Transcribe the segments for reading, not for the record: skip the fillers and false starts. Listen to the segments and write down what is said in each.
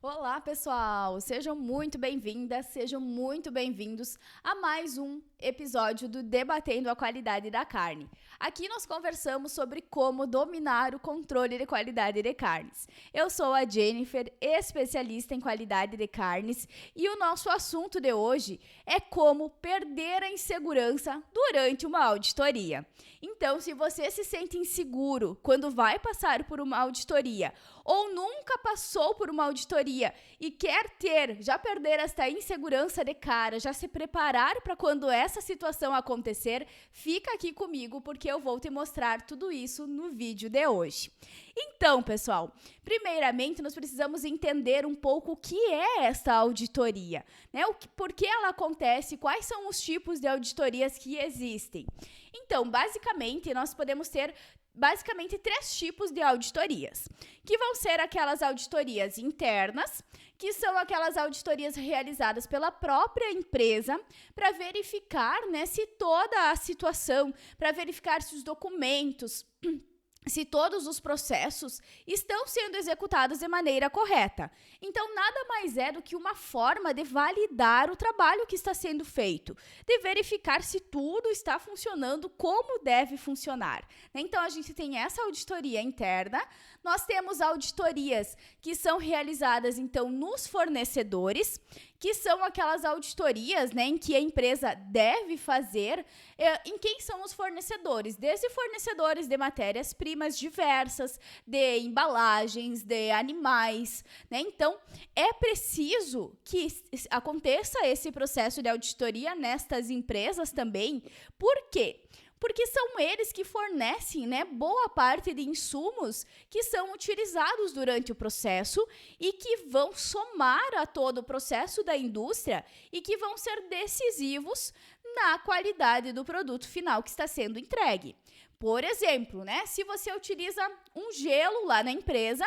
Olá, pessoal! Sejam muito bem-vindas, sejam muito bem-vindos a mais um episódio do Debatendo a Qualidade da Carne. Aqui nós conversamos sobre como dominar o controle de qualidade de carnes. Eu sou a Jennifer, especialista em qualidade de carnes, e o nosso assunto de hoje é como perder a insegurança durante uma auditoria. Então, se você se sente inseguro quando vai passar por uma auditoria ou nunca passou por uma auditoria e quer já perder esta insegurança de cara, já se preparar para quando essa situação acontecer, fica aqui comigo porque eu vou te mostrar tudo isso no vídeo de hoje. Então, pessoal, primeiramente nós precisamos entender um pouco o que é essa auditoria, né? Por que ela acontece, quais são os tipos de auditorias que existem. Então, basicamente, nós podemos ter três tipos de auditorias, que vão ser aquelas auditorias internas, que são aquelas auditorias realizadas pela própria empresa para verificar, né, se toda a situação, para verificar se os documentos, se todos os processos estão sendo executados de maneira correta. Então, nada mais é do que uma forma de validar o trabalho que está sendo feito, de verificar se tudo está funcionando como deve funcionar. Então, a gente tem essa auditoria interna, nós temos auditorias que são realizadas, então, nos fornecedores, que são aquelas auditorias, né, em que a empresa deve fazer em quem são os fornecedores, desde fornecedores de matérias-primas diversas, de embalagens, de animais, né? Então, é preciso que aconteça esse processo de auditoria nestas empresas também. Por quê? Porque são eles que fornecem, né, boa parte de insumos que são utilizados durante o processo e que vão somar a todo o processo da indústria e que vão ser decisivos na qualidade do produto final que está sendo entregue. Por exemplo, né, se você utiliza um gelo lá na empresa,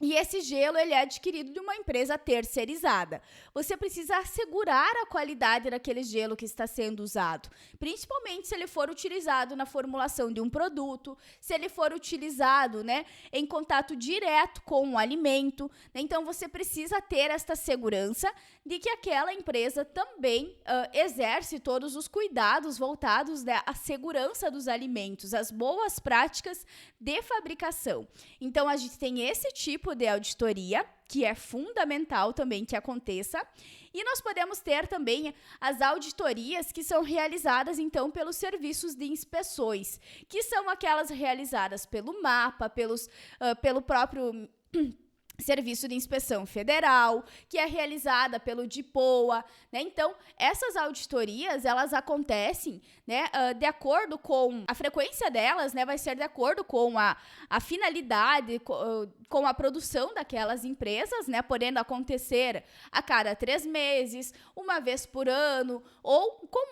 e esse gelo ele é adquirido de uma empresa terceirizada. Você precisa assegurar a qualidade daquele gelo que está sendo usado, principalmente se ele for utilizado na formulação de um produto, se ele for utilizado, né, em contato direto com o alimento. Então, você precisa ter esta segurança de que aquela empresa também exerce todos os cuidados voltados à segurança dos alimentos, as boas práticas de fabricação. Então, a gente tem esse tipo de auditoria, que é fundamental também que aconteça, e nós podemos ter também as auditorias que são realizadas, então, pelos serviços de inspeções, que são aquelas realizadas pelo MAPA, pelo próprio Serviço de Inspeção Federal, que é realizada pelo DIPOA, né? Então, essas auditorias, elas acontecem, né, de acordo com a frequência delas, né, vai ser de acordo com a finalidade, com a produção daquelas empresas, né, podendo acontecer a cada 3 meses, uma vez por ano, ou com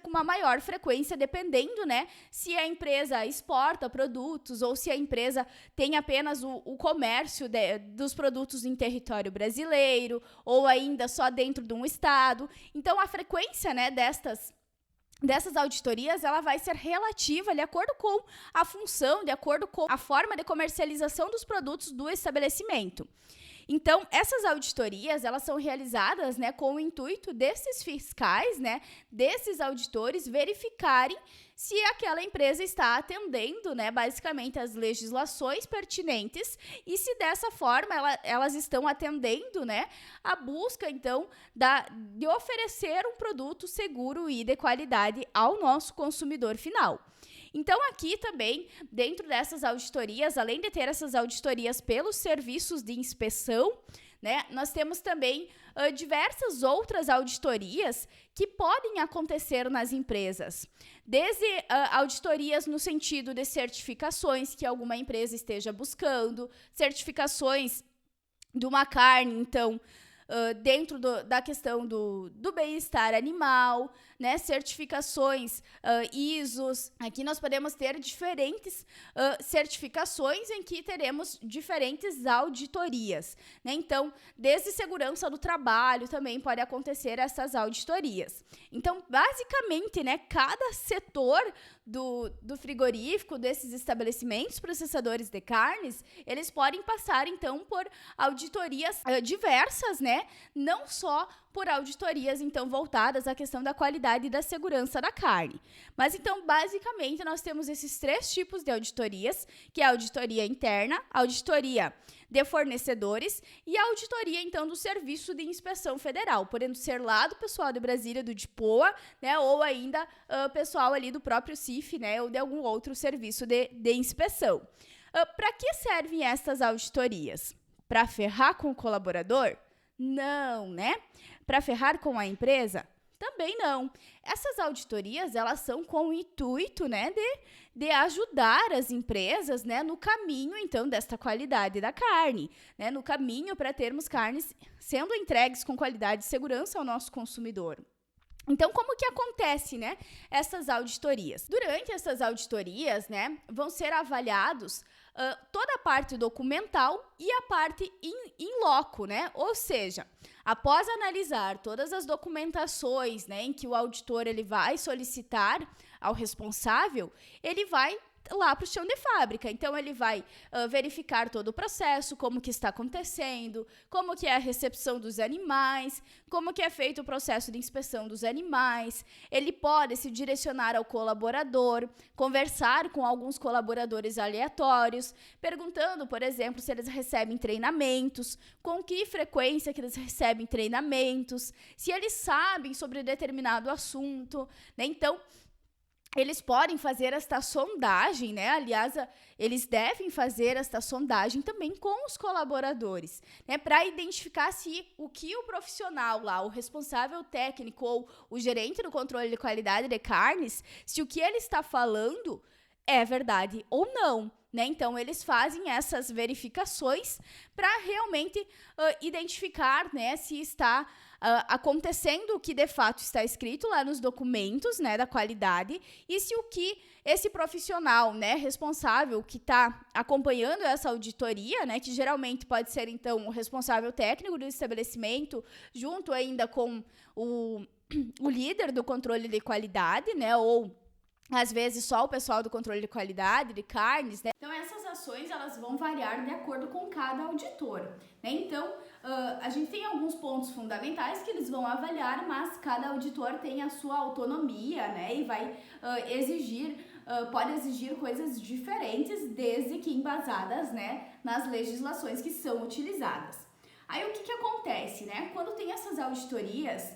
uma maior frequência, dependendo, né, se a empresa exporta produtos ou se a empresa tem apenas o comércio dos produtos em território brasileiro ou ainda só dentro de um estado. Então, a frequência, né, dessas auditorias, ela vai ser relativa de acordo com a função, de acordo com a forma de comercialização dos produtos do estabelecimento. Então, essas auditorias, elas são realizadas, né, com o intuito desses fiscais, né, desses auditores, verificarem se aquela empresa está atendendo, né, basicamente as legislações pertinentes e se dessa forma elas estão atendendo, né, a busca, então, de oferecer um produto seguro e de qualidade ao nosso consumidor final. Então, aqui também, dentro dessas auditorias, além de ter essas auditorias pelos serviços de inspeção, né, nós temos também diversas outras auditorias que podem acontecer nas empresas. Desde auditorias no sentido de certificações que alguma empresa esteja buscando, certificações de uma carne, então, dentro da questão do bem-estar animal, né, certificações ISOs. Aqui nós podemos ter diferentes certificações em que teremos diferentes auditorias, né? Então, desde segurança do trabalho também pode acontecer essas auditorias. Então, basicamente, né, cada setor do frigorífico, desses estabelecimentos processadores de carnes, eles podem passar, então, por auditorias diversas, né? Não só por auditorias, então, voltadas à questão da qualidade e da segurança da carne. Mas, então, basicamente, nós temos esses 3 tipos de auditorias, que é a auditoria interna, a auditoria de fornecedores e a auditoria, então, do Serviço de Inspeção Federal, podendo ser lá do pessoal de Brasília, do DIPOA, né, ou ainda pessoal ali do próprio CIF, né, ou de algum outro serviço de inspeção. Para que servem essas auditorias? Para ferrar com o colaborador? Não, né? Para ferrar com a empresa? Também não. Essas auditorias, elas são com o intuito, né, de ajudar as empresas, né, no caminho, então, desta qualidade da carne, né, no caminho para termos carnes sendo entregues com qualidade e segurança ao nosso consumidor. Então, como que acontece, né, essas auditorias? Durante essas auditorias, né, vão ser avaliados toda a parte documental e a parte in loco, né? Ou seja, após analisar todas as documentações, né, em que o auditor ele vai solicitar ao responsável, ele vai lá para o chão de fábrica. Então, ele vai verificar todo o processo, como que está acontecendo, como que é a recepção dos animais, como que é feito o processo de inspeção dos animais. Ele pode se direcionar ao colaborador, conversar com alguns colaboradores aleatórios, perguntando, por exemplo, se eles recebem treinamentos, com que frequência que eles recebem treinamentos, se eles sabem sobre determinado assunto, né? Então, eles podem fazer esta sondagem, né? Aliás, eles devem fazer esta sondagem também com os colaboradores, né? Para identificar se o que o profissional lá, o responsável técnico ou o gerente do controle de qualidade de carnes, se o que ele está falando é verdade ou não, né? Então, eles fazem essas verificações para realmente identificar, né, se está acontecendo o que de fato está escrito lá nos documentos, né, da qualidade, e se o que esse profissional, né, responsável que está acompanhando essa auditoria, né, que geralmente pode ser, então, o responsável técnico do estabelecimento, junto ainda com o líder do controle de qualidade, né, ou às vezes só o pessoal do controle de qualidade, de carnes, né? Então, essas ações, elas vão variar de acordo com cada auditor, né? Então, a gente tem alguns pontos fundamentais que eles vão avaliar, mas cada auditor tem a sua autonomia, né? E vai pode exigir coisas diferentes, desde que embasadas, né, nas legislações que são utilizadas. Aí, o que acontece, né? Quando tem essas auditorias,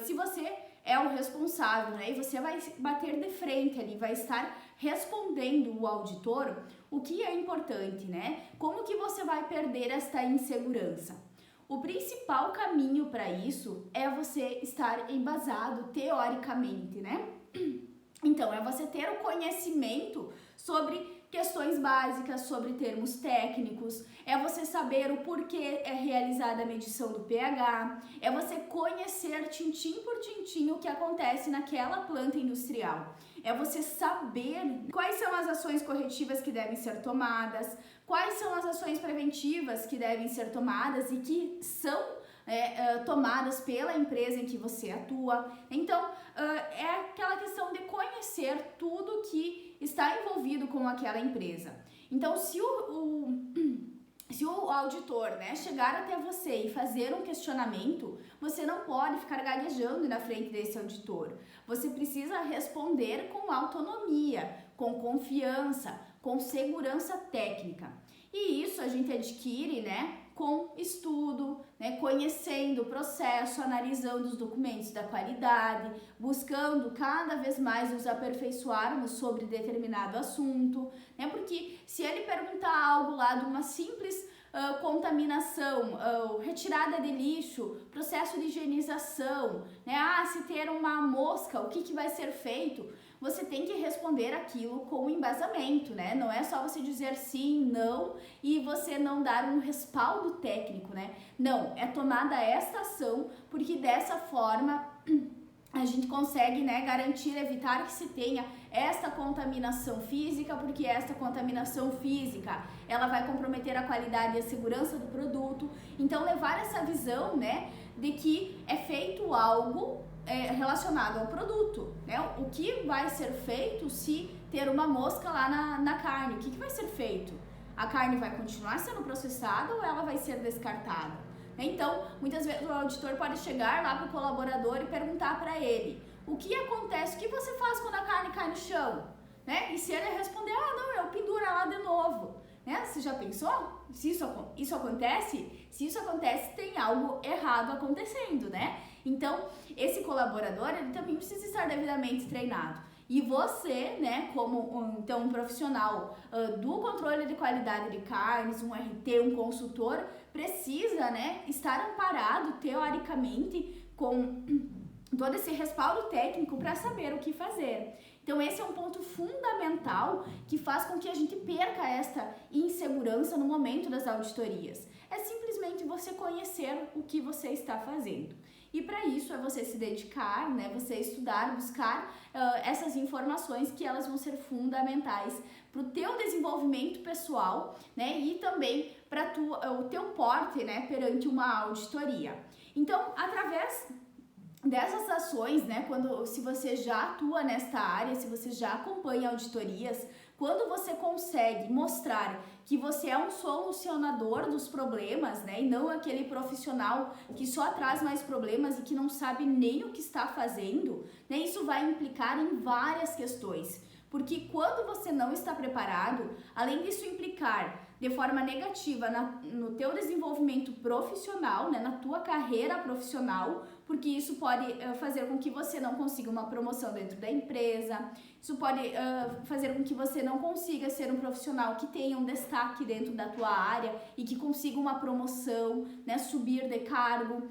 se você é o responsável, né? E você vai bater de frente ali, vai estar respondendo o auditor, o que é importante, né? Como que você vai perder esta insegurança? O principal caminho para isso é você estar embasado teoricamente, né? Então, é você ter o conhecimento sobre questões básicas, sobre termos técnicos, é você saber o porquê é realizada a medição do pH, é você conhecer tintim por tintim o que acontece naquela planta industrial, é você saber quais são as ações corretivas que devem ser tomadas, quais são as ações preventivas que devem ser tomadas e que são tomadas pela empresa em que você atua. Então, é aquela questão de conhecer tudo que está envolvido com aquela empresa. Então, se o auditor, né, chegar até você e fazer um questionamento, você não pode ficar gaguejando na frente desse auditor. Você precisa responder com autonomia, com confiança, com segurança técnica. E isso a gente adquire, né, com estudo, né, conhecendo o processo, analisando os documentos da qualidade, buscando cada vez mais nos aperfeiçoarmos sobre determinado assunto, né, porque se ele perguntar algo lá de uma simples contaminação, retirada de lixo, processo de higienização, né, se ter uma mosca, o que vai ser feito? Você tem que responder aquilo com embasamento, né? Não é só você dizer sim, não e você não dar um respaldo técnico, né? Não, é tomada esta ação porque dessa forma a gente consegue, né, garantir, evitar que se tenha esta contaminação física, porque esta contaminação física, ela vai comprometer a qualidade e a segurança do produto. Então, levar essa visão, né, de que é feito algo relacionado ao produto, né? O que vai ser feito se ter uma mosca lá na carne? O que vai ser feito? A carne vai continuar sendo processada ou ela vai ser descartada? Então, muitas vezes o auditor pode chegar lá para o colaborador e perguntar para ele: o que acontece? O que você faz quando a carne cai no chão? Né? E se ele responder: não, eu penduro ela de novo. Né? Você já pensou? Se isso acontece, se isso acontece, tem algo errado acontecendo, né? Então, esse colaborador, ele também precisa estar devidamente treinado. E você, né, como um profissional do controle de qualidade de carnes, um RT, um consultor, precisa, né, estar amparado teoricamente com todo esse respaldo técnico para saber o que fazer. Então esse é um ponto fundamental que faz com que a gente perca esta insegurança no momento das auditorias. É simplesmente você conhecer o que você está fazendo. E para isso é você se dedicar, né, você estudar, buscar essas informações que elas vão ser fundamentais para o teu desenvolvimimento pessoal, né, e também para o teu porte, né, perante uma auditoria. Então, através dessas ações, né, se você já atua nesta área, se você já acompanha auditorias, quando você consegue mostrar que você é um solucionador dos problemas, né, e não aquele profissional que só traz mais problemas e que não sabe nem o que está fazendo, né, isso vai implicar em várias questões. Porque quando você não está preparado, além disso implicar de forma negativa no teu desenvolvimento profissional, né, na tua carreira profissional, porque isso pode fazer com que você não consiga uma promoção dentro da empresa, isso pode fazer com que você não consiga ser um profissional que tenha um destaque dentro da tua área e que consiga uma promoção, né, subir de cargo.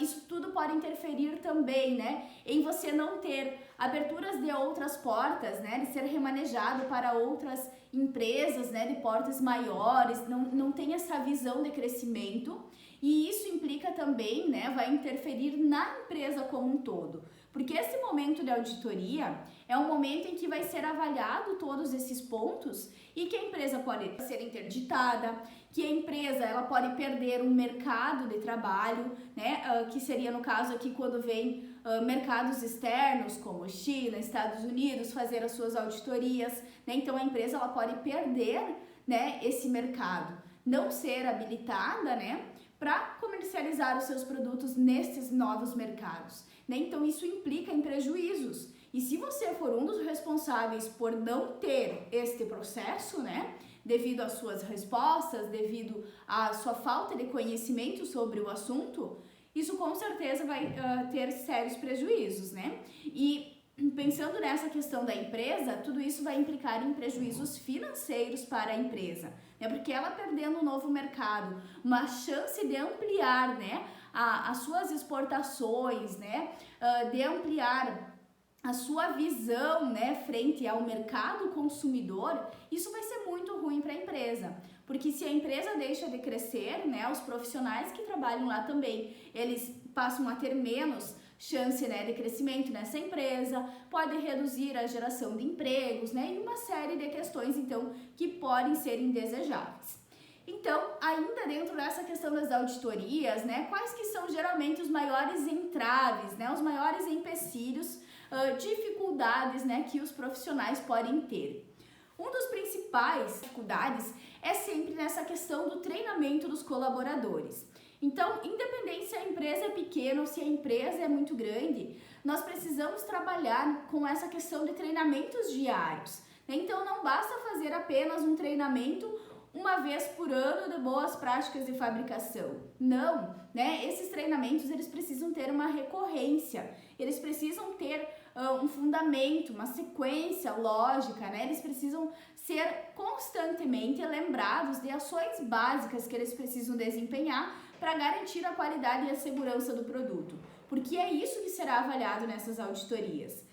Isso tudo pode interferir também, né, em você não ter aberturas de outras portas, né, de ser remanejado para outras empresas, né, de portas maiores, não tem essa visão de crescimento. E isso implica também, né, vai interferir na empresa como um todo. Porque esse momento de auditoria é um momento em que vai ser avaliado todos esses pontos e que a empresa pode ser interditada, que a empresa ela pode perder um mercado de trabalho, né, que seria no caso aqui quando vem mercados externos como China, Estados Unidos fazer as suas auditorias, né, então a empresa ela pode perder, né, esse mercado, não ser habilitada, né, para comercializar os seus produtos nesses novos mercados, né? Então isso implica em prejuízos. E se você for um dos responsáveis por não ter este processo, né, devido às suas respostas, devido à sua falta de conhecimento sobre o assunto, isso com certeza vai ter sérios prejuízos, né? E pensando nessa questão da empresa, tudo isso vai implicar em prejuízos financeiros para a empresa, né? Porque ela perdendo um novo mercado, uma chance de ampliar, né, as suas exportações, né, de ampliar a sua visão, né, frente ao mercado consumidor, isso vai ser muito ruim para a empresa. Porque se a empresa deixa de crescer, né, os profissionais que trabalham lá também, eles passam a ter menos chance, né, de crescimento nessa empresa, pode reduzir a geração de empregos, né, e uma série de questões, então, que podem ser indesejáveis. Então, ainda dentro dessa questão das auditorias, né, quais que são geralmente os maiores entraves, né, os maiores empecilhos, dificuldades, né, que os profissionais podem ter? Um dos principais dificuldades é sempre nessa questão do treinamento dos colaboradores. Então, independente se a empresa é pequena ou se a empresa é muito grande, nós precisamos trabalhar com essa questão de treinamentos diários, né? Então, não basta fazer apenas um treinamento uma vez por ano de boas práticas de fabricação. Não, né? Esses treinamentos, eles precisam ter uma recorrência, eles precisam ter um fundamento, uma sequência lógica, né? Eles precisam ser constantemente lembrados de ações básicas que eles precisam desempenhar para garantir a qualidade e a segurança do produto. Porque é isso que será avaliado nessas auditorias.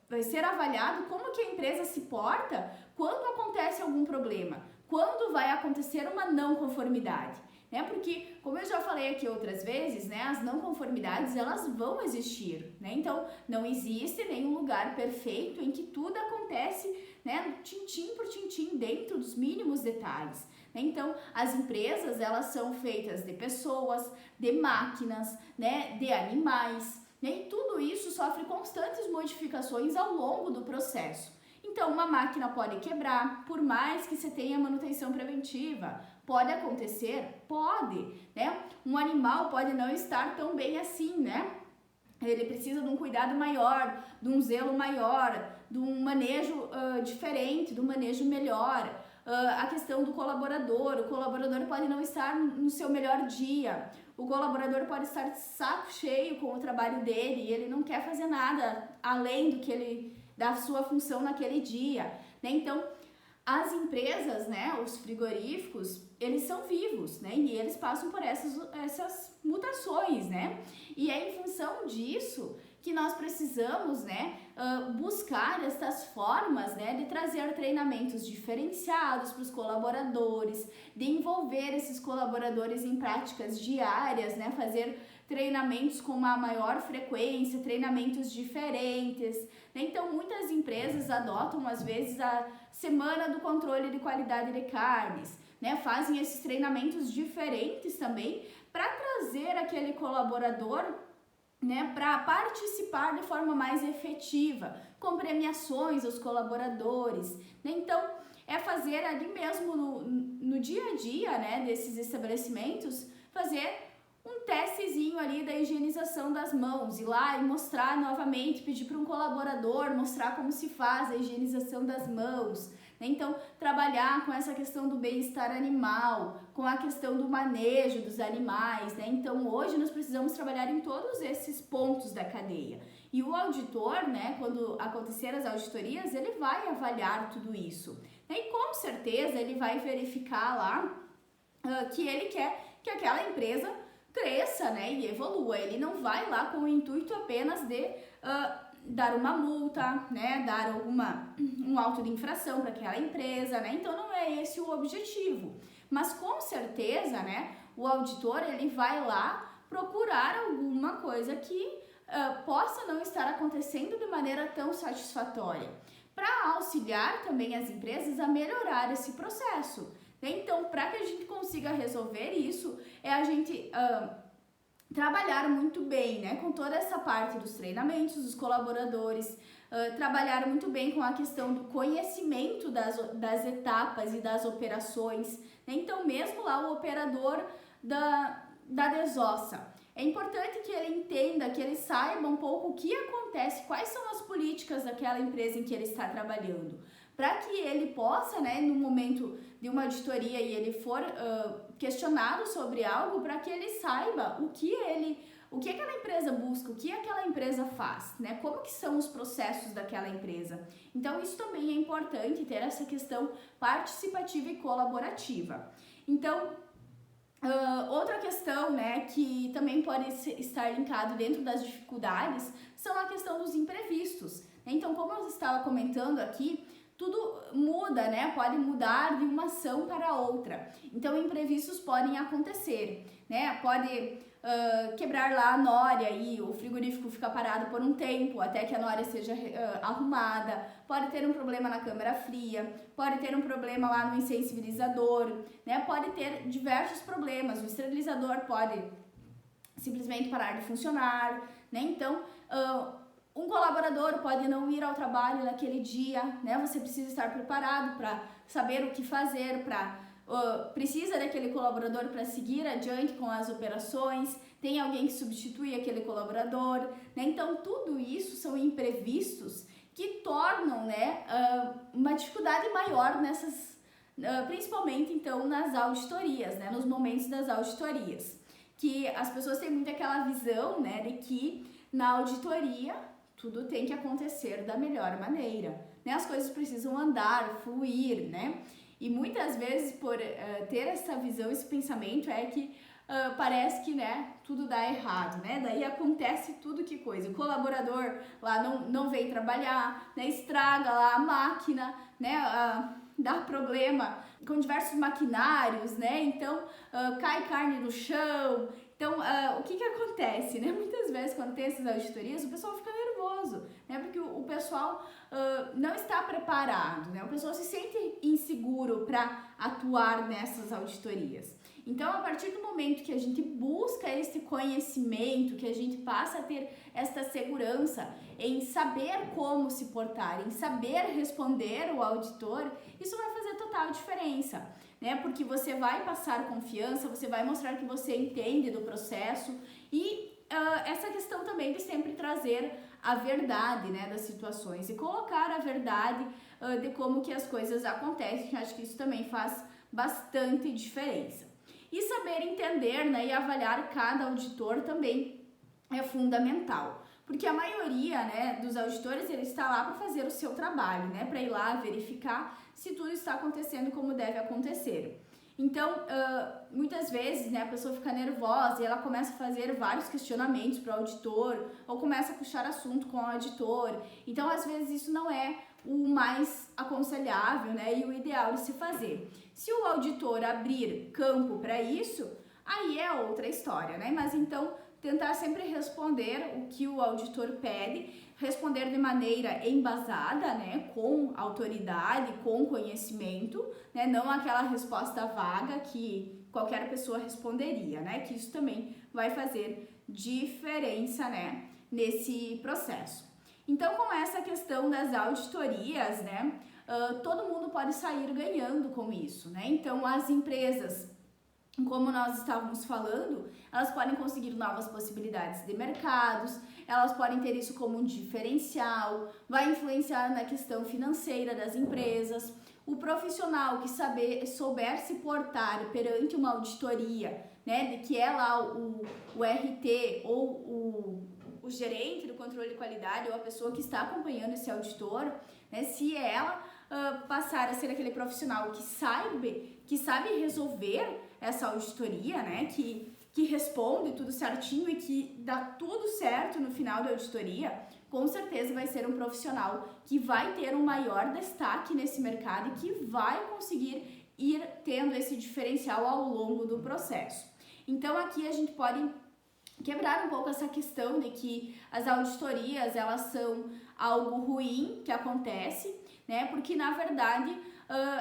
Vai ser avaliado como que a empresa se porta quando acontece algum problema, quando vai acontecer uma não conformidade, né? Porque, como eu já falei aqui outras vezes, né, as não conformidades, elas vão existir, né? Então, não existe nenhum lugar perfeito em que tudo acontece, né, tintim por tintim, dentro dos mínimos detalhes. Então, as empresas, elas são feitas de pessoas, de máquinas, né, de animais, E tudo isso sofre constantes modificações ao longo do processo. Então, uma máquina pode quebrar, por mais que você tenha manutenção preventiva. Pode acontecer? Pode, né? Um animal pode não estar tão bem assim, né? Ele precisa de um cuidado maior, de um zelo maior, de um manejo diferente, de um manejo melhor. A questão do colaborador, o colaborador pode não estar no seu melhor dia, o colaborador pode estar de saco cheio com o trabalho dele e ele não quer fazer nada além da sua função naquele dia, né? Então, as empresas, né, os frigoríficos, eles são vivos, né, e eles passam por essas mutações, né, e é em função disso que nós precisamos, né, buscar essas formas, né, de trazer treinamentos diferenciados para os colaboradores, de envolver esses colaboradores em práticas diárias, né, fazer treinamentos com uma maior frequência, treinamentos diferentes, né? Então muitas empresas adotam às vezes a semana do controle de qualidade de carnes, né? Fazem esses treinamentos diferentes também para trazer aquele colaborador, né, para participar de forma mais efetiva, com premiações aos colaboradores, né? Então, é fazer ali mesmo no dia a dia, né, desses estabelecimentos, fazer um testezinho ali da higienização das mãos, ir lá e mostrar novamente, pedir para um colaborador mostrar como se faz a higienização das mãos, né? Então, trabalhar com essa questão do bem-estar animal, com a questão do manejo dos animais, né? Então, hoje nós precisamos trabalhar em todos esses pontos da cadeia. E o auditor, né, quando acontecer as auditorias, ele vai avaliar tudo isso, né? E com certeza ele vai verificar lá que ele quer que aquela empresa cresça, né, e evolua. Ele não vai lá com o intuito apenas de dar uma multa, né, dar um auto de infração para aquela empresa, né? Então não é esse o objetivo. Mas com certeza, né, o auditor ele vai lá procurar alguma coisa que possa não estar acontecendo de maneira tão satisfatória, para auxiliar também as empresas a melhorar esse processo. Então, para que a gente consiga resolver isso, é a gente trabalhar muito bem, né, com toda essa parte dos treinamentos, dos colaboradores, trabalhar muito bem com a questão do conhecimento das etapas e das operações, né? Então, mesmo lá o operador da desossa, é importante que ele entenda, que ele saiba um pouco o que acontece, quais são as políticas daquela empresa em que ele está trabalhando, para que ele possa, né, no momento de uma auditoria e ele for questionado sobre algo, para que ele saiba o que aquela empresa busca, o que aquela empresa faz, né, como que são os processos daquela empresa. Então, isso também é importante, ter essa questão participativa e colaborativa. Então, outra questão, né, que também pode estar linkado dentro das dificuldades, são a questão dos imprevistos. Então, como eu estava comentando aqui, tudo muda, né? Pode mudar de uma ação para outra. Então, imprevistos podem acontecer, né? Pode quebrar lá a nória e o frigorífico fica parado por um tempo até que a nória seja arrumada. Pode ter um problema na câmara fria, pode ter um problema lá no insensibilizador, né? Pode ter diversos problemas. O esterilizador pode simplesmente parar de funcionar, né? Então, um colaborador pode não ir ao trabalho naquele dia, né? Você precisa estar preparado para saber o que fazer, precisa daquele colaborador para seguir adiante com as operações, tem alguém que substitui aquele colaborador, né? Então, tudo isso são imprevistos que tornam, né, uma dificuldade maior nessas, principalmente, então, nas auditorias, né? Nos momentos das auditorias. Que as pessoas têm muito aquela visão, né, de que na auditoria tudo tem que acontecer da melhor maneira, né? As coisas precisam andar, fluir, né? E muitas vezes, por ter essa visão, esse pensamento, é que parece que, né, tudo dá errado, né? Daí acontece tudo que coisa. O colaborador lá não vem trabalhar, né? Estraga lá a máquina, né? Dá problema com diversos maquinários, né? Então, cai carne no chão. Então, o que acontece, né? Muitas vezes, quando tem essas auditorias, o pessoal fica nervoso, né? Porque o pessoal não está preparado, né? O pessoal se sente inseguro para atuar nessas auditorias. Então, a partir do momento que a gente busca esse conhecimento, que a gente passa a ter esta segurança em saber como se portar, em saber responder o auditor, isso vai fazer total diferença, né? Porque você vai passar confiança, você vai mostrar que você entende do processo e essa questão também de sempre trazer a verdade, né, das situações e colocar a verdade de como que as coisas acontecem. Acho que isso também faz bastante diferença. E saber entender, né, e avaliar cada auditor também é fundamental. Porque a maioria, né, dos auditores, ele está lá para fazer o seu trabalho, né, para ir lá verificar se tudo está acontecendo como deve acontecer. Então, muitas vezes, né, a pessoa fica nervosa e ela começa a fazer vários questionamentos para o auditor ou começa a puxar assunto com o auditor. Então, às vezes, isso não é o mais aconselhável, né, e o ideal de se fazer. Se o auditor abrir campo para isso, aí é outra história, né? Mas então, tentar sempre responder o que o auditor pede, responder de maneira embasada, né, com autoridade, com conhecimento, né, não aquela resposta vaga que qualquer pessoa responderia, né, que isso também vai fazer diferença, né, nesse processo. Então, com essa questão das auditorias, né, todo mundo pode sair ganhando com isso, né, então as empresas, como nós estávamos falando, elas podem conseguir novas possibilidades de mercados, elas podem ter isso como um diferencial, vai influenciar na questão financeira das empresas. O profissional que souber se portar perante uma auditoria, né, de que é lá o RT ou o gerente do controle de qualidade ou a pessoa que está acompanhando esse auditor, né, se ela passar a ser aquele profissional que sabe resolver essa auditoria, né, que responde tudo certinho e que dá tudo certo no final da auditoria, com certeza vai ser um profissional que vai ter um maior destaque nesse mercado e que vai conseguir ir tendo esse diferencial ao longo do processo. Então aqui a gente pode quebrar um pouco essa questão de que as auditorias, elas são algo ruim que acontece, né? Porque na verdade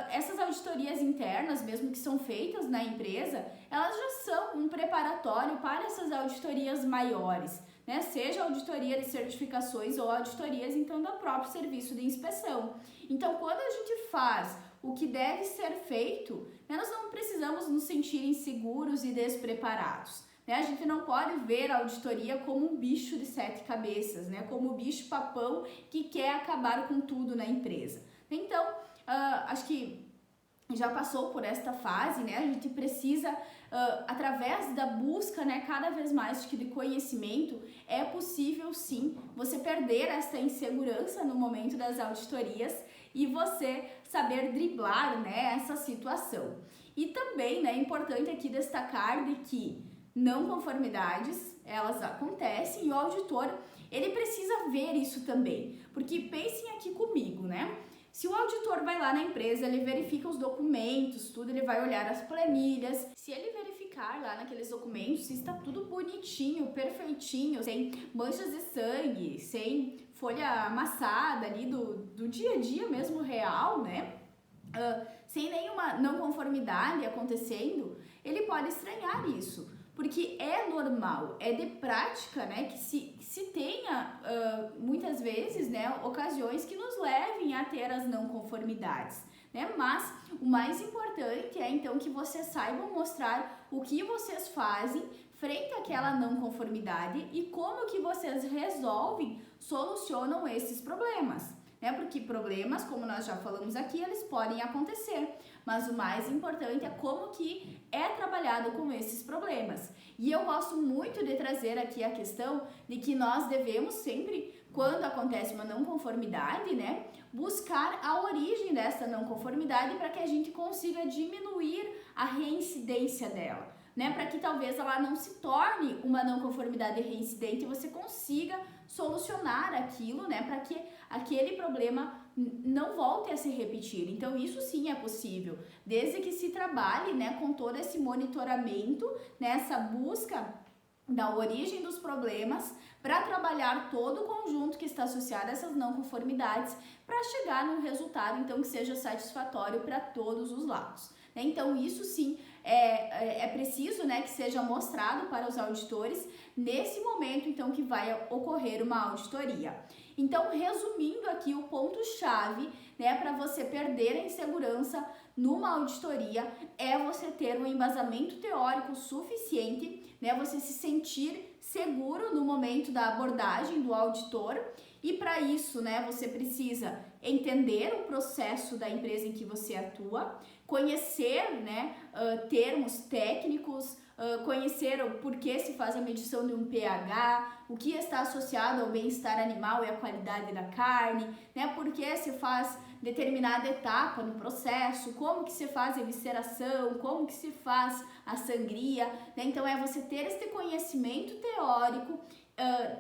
essas auditorias internas, mesmo que são feitas na empresa, elas já são um preparatório para essas auditorias maiores, né? Seja auditoria de certificações ou auditorias então do próprio serviço de inspeção. Então, quando a gente faz o que deve ser feito, né, nós não precisamos nos sentir inseguros e despreparados. A gente não pode ver a auditoria como um bicho de 7 cabeças, né? Como o bicho papão que quer acabar com tudo na empresa. Então, acho que já passou por esta fase, né? A gente precisa, através da busca, né, cada vez mais de conhecimento, é possível sim você perder essa insegurança no momento das auditorias e você saber driblar, né, essa situação. E também, né, é importante aqui destacar de que não conformidades, elas acontecem e o auditor, ele precisa ver isso também, porque pensem aqui comigo, né? Se o auditor vai lá na empresa, ele verifica os documentos, tudo, ele vai olhar as planilhas, se ele verificar lá naqueles documentos se está tudo bonitinho, perfeitinho, sem manchas de sangue, sem folha amassada ali do dia a dia mesmo real, né? Sem nenhuma não conformidade acontecendo, ele pode estranhar isso. Porque é normal, é de prática, né, que se tenha muitas vezes, né, ocasiões que nos levem a ter as não conformidades, né, mas o mais importante é então que vocês saibam mostrar o que vocês fazem frente àquela não conformidade e como que vocês resolvem, solucionam esses problemas. Né? Porque problemas, como nós já falamos aqui, eles podem acontecer, mas o mais importante é como que é trabalhado com esses problemas. E eu gosto muito de trazer aqui a questão de que nós devemos sempre, quando acontece uma não conformidade, né, buscar a origem dessa não conformidade para que a gente consiga diminuir a reincidência dela, né, para que talvez ela não se torne uma não conformidade reincidente e você consiga solucionar aquilo, né, para que aquele problema não volte a se repetir. Então, isso sim é possível, desde que se trabalhe, né, com todo esse monitoramento, nessa busca da origem dos problemas, para trabalhar todo o conjunto que está associado a essas não conformidades, para chegar num resultado, então, que seja satisfatório para todos os lados. Então, isso sim é preciso, né, que seja mostrado para os auditores nesse momento, então, que vai ocorrer uma auditoria. Então, resumindo aqui, o ponto-chave, né, para você perder a insegurança numa auditoria é você ter um embasamento teórico suficiente, né, você se sentir seguro no momento da abordagem do auditor. E para isso, né, você precisa entender o processo da empresa em que você atua, conhecer, né, termos técnicos, conhecer o porquê se faz a medição de um pH, o que está associado ao bem-estar animal e à qualidade da carne, né, por que se faz determinada etapa no processo, como que se faz a evisceração, como que se faz a sangria, né? Então é você ter este conhecimento teórico,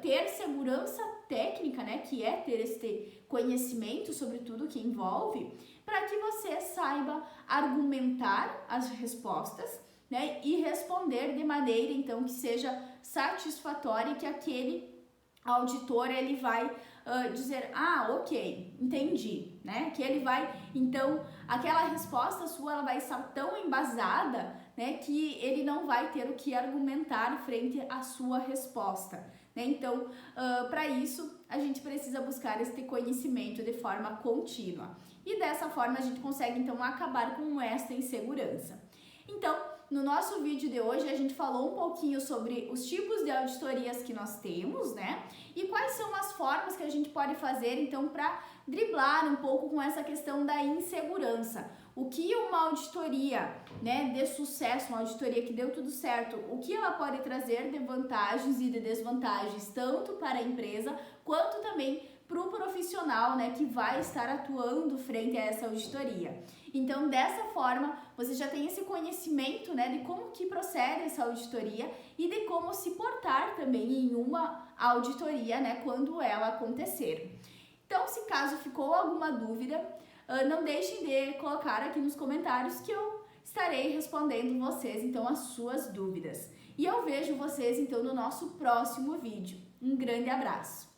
ter segurança técnica, né, que é ter este conhecimento sobre tudo que envolve, para que você saiba argumentar as respostas, né, e responder de maneira, então, que seja satisfatória e que aquele auditor, ele vai dizer, ok, entendi, né, que ele vai, então, aquela resposta sua, ela vai estar tão embasada, né, que ele não vai ter o que argumentar frente à sua resposta, né, então, para isso, a gente precisa buscar este conhecimento de forma contínua, e dessa forma a gente consegue, então, acabar com esta insegurança. Então, no nosso vídeo de hoje, a gente falou um pouquinho sobre os tipos de auditorias que nós temos, né? E quais são as formas que a gente pode fazer, então, para driblar um pouco com essa questão da insegurança. O que uma auditoria, né, de sucesso, uma auditoria que deu tudo certo, o que ela pode trazer de vantagens e de desvantagens, tanto para a empresa, quanto também para o profissional, né, que vai estar atuando frente a essa auditoria. Então, dessa forma, você já tem esse conhecimento, né, de como que procede essa auditoria e de como se portar também em uma auditoria, né, quando ela acontecer. Então, se caso ficou alguma dúvida, não deixem de colocar aqui nos comentários que eu estarei respondendo vocês, então, as suas dúvidas. E eu vejo vocês, então, no nosso próximo vídeo. Um grande abraço!